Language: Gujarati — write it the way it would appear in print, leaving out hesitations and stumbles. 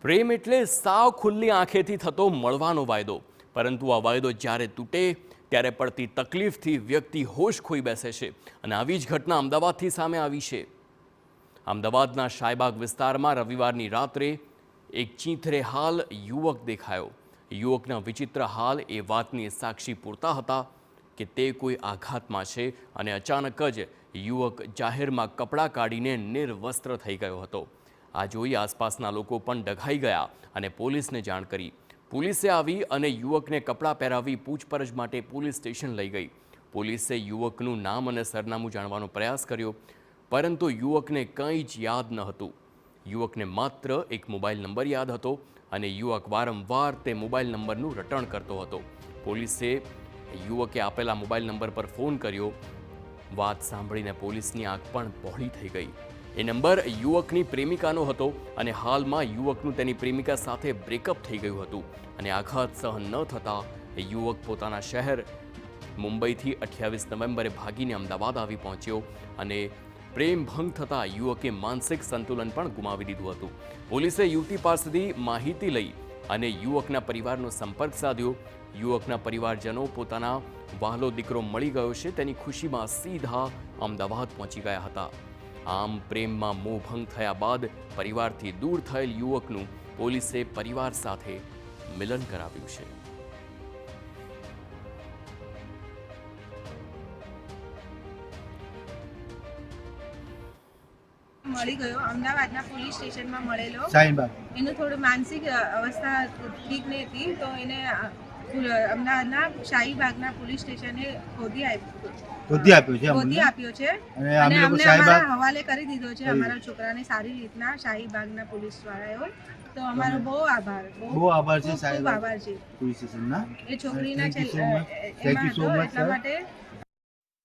પ્રેમ એટલે સાવ ખુલ્લી આંખેથી થતો મળવાનો વાયદો, પરંતુ આ વાયદો જ્યારે તૂટે ત્યારે પડતી તકલીફથી વ્યક્તિ હોશ ખોઈ બેસે છે. અને આવી જ ઘટના અમદાવાદથી સામે આવી છે. અમદાવાદના શાહીબાગ વિસ્તારમાં રવિવારની રાત્રે એક ચીંથરે હાલ યુવક દેખાયો. યુવકના વિચિત્ર હાલ એ વાતની સાક્ષી પૂરતા હતા કે તે કોઈ આઘાતમાં છે અને અચાનક જ યુવક જાહેરમાં કપડાં કાઢીને નિર્વસ્ત્ર થઈ ગયો હતો. આ જોઈ આસપાસના લોકો પણ ડઘાઈ ગયા અને પોલીસને જાણ કરી. પોલીસે આવી અને યુવકને કપડાં પહેરાવી પૂછપરછ માટે પોલીસ સ્ટેશન લઈ ગઈ. પોલીસે યુવકનું નામ અને સરનામું જાણવાનો પ્રયાસ કર્યો, પરંતુ યુવકને કંઈ જ યાદ ન હતું. યુવકને માત્ર એક મોબાઈલ નંબર યાદ હતો અને યુવક વારંવાર તે મોબાઈલ નંબરનું રટણ કરતો હતો. પોલીસે યુવકે આપેલા મોબાઈલ નંબર પર ફોન કર્યો. વાત સાંભળીને પોલીસની આંખ પણ પહોળી થઈ ગઈ. એ નંબર યુવકની પ્રેમિકાનો હતો અને હાલમાં યુવકનું તેની પ્રેમિકા સાથે બ્રેકઅપ થઈ ગયું હતું. અને આઘાત સહન ન થતાં યુવક પોતાના શહેર મુંબઈથી 28 નવેમ્બરે ભાગીને અમદાવાદ આવી પહોંચ્યો અને પ્રેમ ભંગ થતાં યુવકે માનસિક સંતુલન પણ ગુમાવી દીધું હતું. પોલીસે યુવતી પાસેથી માહિતી લઈ અને યુવકના પરિવારનો સંપર્ક સાધ્યો. યુવકના પરિવારજનો પોતાના વહાલો દીકરો મળી ગયો છે તેની ખુશીમાં સીધા અમદાવાદ પહોંચી ગયા હતા. આમ પ્રેમમાં મોહભંગ થયા બાદ પરિવારથી દૂર થયેલ યુવકનું પોલીસે પરિવાર સાથે મિલન કરાવ્યું છે. મળી ગયો અમદાવાદના પોલીસ સ્ટેશનમાં મળેલો. શાહીબાગ એનું થોડું માનસિક અવસ્થા ઠીક નહીં હતી, તો એને અમદાવાદના શાહીબાગના પોલીસ સ્ટેશને ગોતી આપ્યો છે અને અમને અમારા હવાલે કરી દીધો છે અમારા છોકરાને સારી રીતના શાહીબાગના પોલીસ વાળાઓ. તો અમારો બહુ આભાર છે ખૂબ આભાર છે પોલીસ સ્ટેશનના. એ છોકરીના થેન્ક યુ સો મચ એટલા માટે